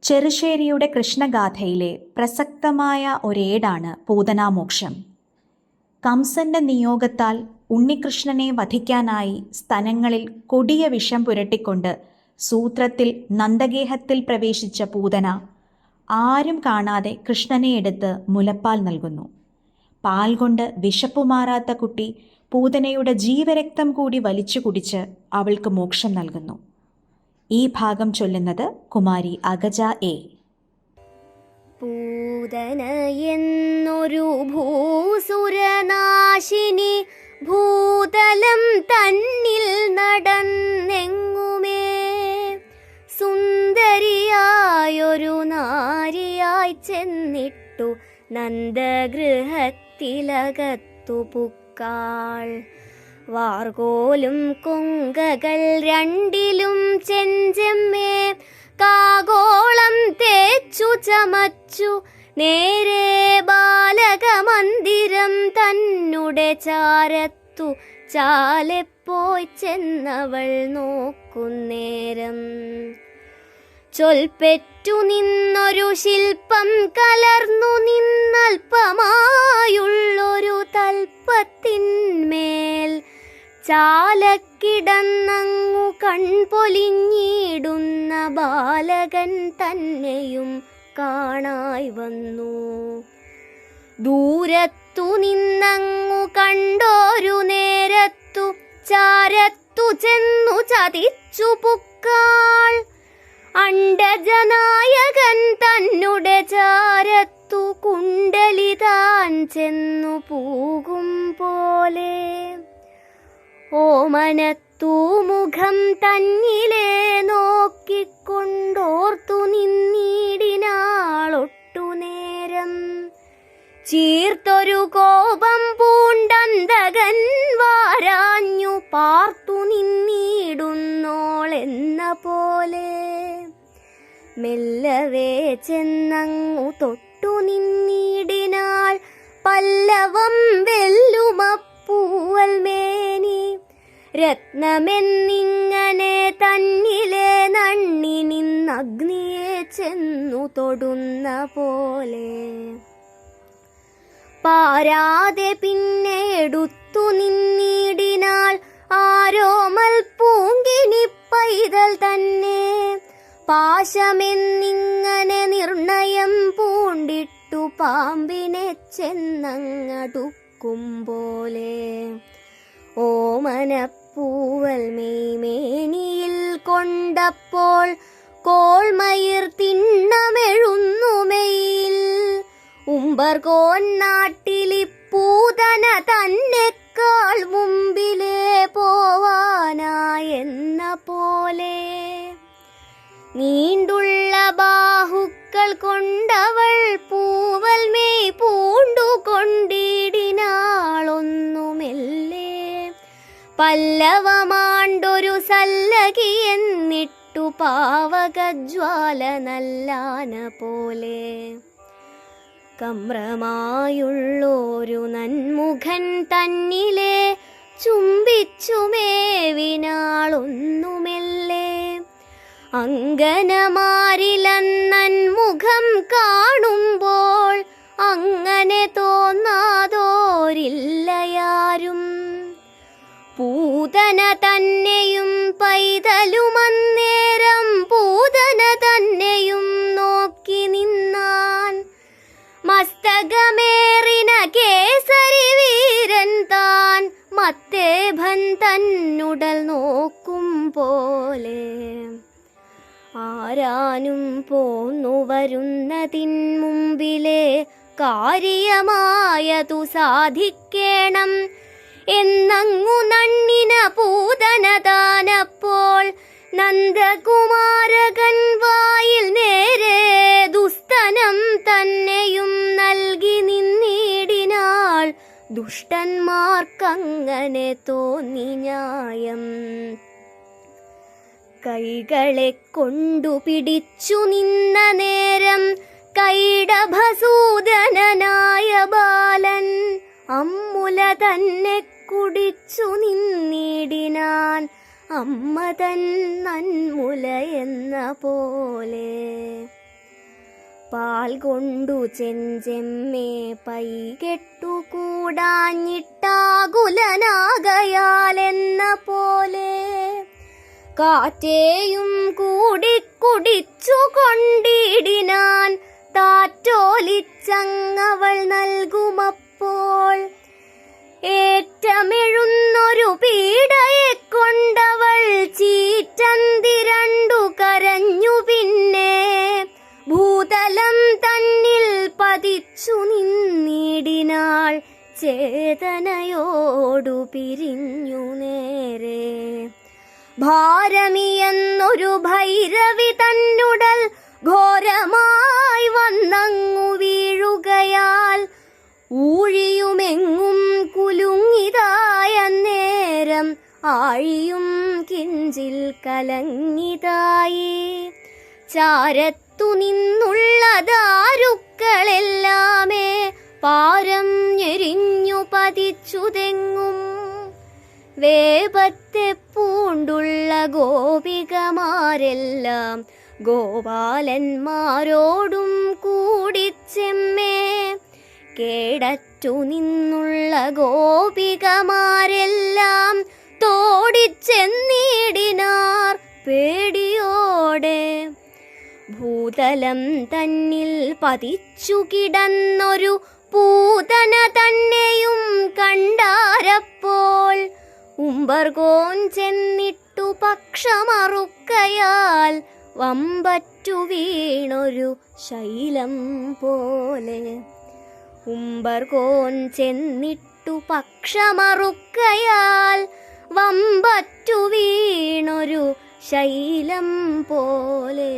ചെറുശ്ശേരിയുടെ കൃഷ്ണഗാഥയിലെ പ്രസക്തമായ ഒരേടാണ് പൂതനാമോക്ഷം. കംസന്റെ നിയോഗത്താൽ ഉണ്ണികൃഷ്ണനെ വധിക്കാനായി സ്തനങ്ങളിൽ കൊടിയ വിഷം പുരട്ടിക്കൊണ്ട് സൂത്രത്തിൽ നന്ദഗേഹത്തിൽ പ്രവേശിച്ച പൂതന ആരും കാണാതെ കൃഷ്ണനെ എടുത്ത് മുലപ്പാൽ നൽകുന്നു. പാൽ കൊണ്ട് വിശപ്പുമാറാത്ത കുട്ടി പൂതനയുടെ ജീവരക്തം കൂടി വലിച്ചു കുടിച്ച് അവൾക്ക് മോക്ഷം നൽകുന്നു. ഈ ഭാഗം ചൊല്ലുന്നത് കുമാരി അഗജ എ. പൂതന എന്നൊരു ഭൂസുരനാശിനി ഭൂതലം തന്നിൽ നടന്നെങ്ങുമേ സുന്ദരിയായൊരു നാരിയായി ചെന്നിട്ടു നന്ദഗൃഹത്തിലകത്തു പുക്കാൾ. വാർകോലും കൊങ്കകൾ രണ്ടിലും ചെഞ്ചെമ്മേ കാഗോളം തേച്ചു ചമച്ചു നേരെ ബാലകമന്ദിരം തന്നുടെ ചാരത്തു ചാലെപ്പോയി ചെന്നവൾ നോക്കുന്നേരം ചൊൽപ്പെറ്റു നിന്നൊരു ശില്പം കലർന്നു നിന്നൽപമായുള്ളൊരു തൽപ്പത്തിന്മേൽ ചാലക്കിടന്നങ്ങു കൺപൊലിഞ്ഞിടുന്ന ബാലകൻ തന്നെയും കാണായി വന്നു. ദൂരത്തു നിന്നങ്ങു കണ്ടോരു നേരത്തു ചാരത്തു ചെന്നു ചതിച്ചു പുക്കാൾ. അണ്ടജനായകൻ തന്നുടെ ചാരത്തു കുണ്ടലിതാൻ ചെന്നു പൂകും പോലെ ഓമനത്തു മുഖം തന്നിലെ നോക്കിക്കൊണ്ടോർത്തു നിന്നിടിനാളൊട്ടു നേരം. ചീർത്തൊരു കോപം പൂണ്ടന്തകൻ വാരാഞ്ഞു പാർത്തു നിന്നിടുന്നോളെന്ന പോലെ മെല്ലവേ ചെന്നങ്ങു തൊട്ടു നിന്നിടിനാൾ പല്ലവം വെല്ലുമപ്പൂവൽ മേനി. രത്നമെന്നിങ്ങനെ തന്നിലെ നണ്ണി നിന്നഗ്നിയെ ചെന്നു തൊടുന്ന പോലെ പാരാതെ പിന്നെ എടുത്തു നിന്നിടിനാൾ ആരോമൽ പൂങ്കിനി പൈതൽ തന്നെ. പാശമെന്നിങ്ങനെ നിർണയം പൂണ്ടിട്ടു പാമ്പിനെ ചെന്നങ്ങടുക്കും പോലെ ഓമനപ്പൂവൽ മെയ്മേനിയിൽ കൊണ്ടപ്പോൾ കോൾമയിർ തിണ്ണമെഴുന്നുമെയിൽ. ഉമ്പർകോൻ നാട്ടിലി പൂതന തന്നെക്കാൾ മുമ്പിലേ പോവാനായെന്ന പോലെ നീണ്ടുള്ള ബാഹുക്കൾ കൊണ്ടവൾ പൂവൽ മെയ് പൂണ്ടുകൊണ്ടിടിനാളൊന്നുമെല്ലേ പല്ലവമാണ്ടൊരു സല്ലകി എന്നിട്ടു പാവകജ്വാല നല്ലാന പോലെ. കമ്രമായുള്ളൊരു നന്മുഖൻ തന്നിലെ ചുംബിച്ചുമേവിനാളൊന്നുമെല്ലേ അങ്കനമാരിലന്നൻമുഖം കാണുമ്പോൾ അങ്ങനെ തോന്നാതോരില്ലയാരും. പൂതന തന്നെയും പൈതലുമന്നേരം പൂതന തന്നെയും നോക്കി നിന്നാൻ. മസ്തകമേറിന കേസരി വീരൻ താൻ മത്തേഭൻ തന്നുടൽ നോക്കും പോലെ. ആരാനും പോന്നു വരുന്നതിൻ മുമ്പിലെ കാര്യമായതു സാധിക്കേണം എന്നങ്ങു നണ്ണിന പൂതന താനപ്പോൾ നന്ദകുമാരകൻ വായിൽ നേരെ ദുസ്തനം തന്നെയും നൽകി നിന്നിടിനാൾ. ദുഷ്ടന്മാർക്കങ്ങനെ തോന്നി ന്യായം. കൈകളെ കൊണ്ടു പിടിച്ചു നിന്ന നേരം കൈടഭസൂദനായ ബാലൻ അമ്മുല തന്നെ കുടിച്ചു നിന്നിടിനാൻ. അമ്മ തൻ നന്മുല എന്ന പോലെ പാൽ കൊണ്ടു ചെഞ്ചെമ്മേ പൈകെട്ടു കൂടാഞ്ഞിട്ടാകുലനാകയാലെന്ന പോലെ കാറ്റേയും കൂടി കുടിച്ചു കൊണ്ടിടിനാൻ താറ്റോലിച്ചങ്ങവൾ നൽകുമപ്പോൾ. ഏറ്റമെഴുന്നൊരു പീഡയെ കൊണ്ടവൾ ചീറ്റന്തിരണ്ടു കരഞ്ഞു. പിന്നെ ഭൂതലം തന്നിൽ പതിച്ചു നിന്നിടിനാൾ ചേതനയോടു പിരിഞ്ഞു നേരെ. ഭാരമിയെന്നൊരു ഭൈരവി തന്നുടൽ ഘോരമായി വന്നങ്ങു വീഴുകയാൽ ഊഴിയുമെങ്ങും കുലുങ്ങിതായ നേരം ആഴിയും കിഞ്ചിൽ കലങ്ങിതായി. ചാരത്തു നിന്നുള്ള ദാരുക്കളെല്ലാമേ പാരം ഞെരിഞ്ഞു പതിച്ചുതെങ്ങും. വേപത്തെ പൂണ്ടുള്ള ഗോപികമാരെല്ലാം ഗോപാലന്മാരോടും കൂടിച്ചെമ്മേ കേടറ്റു നിന്നുള്ള ഗോപികമാരെല്ലാം തോടിച്ചെന്നിടിനാർ പേടിയോടെ. ഭൂതലം തന്നിൽ പതിച്ചു കിടന്നൊരു പൂതന തന്നെയും കണ്ടാരപ്പോൾ ഉമ്പർകോൻ ചെന്നിട്ടു പക്ഷമറുക്കയാൽ വമ്പറ്റു വീണൊരു ശൈലം പോലെ. ഉമ്പർകോൻ ചെന്നിട്ടു പക്ഷമറുക്കയാൽ വമ്പറ്റു വീണൊരു ശൈലം പോലെ.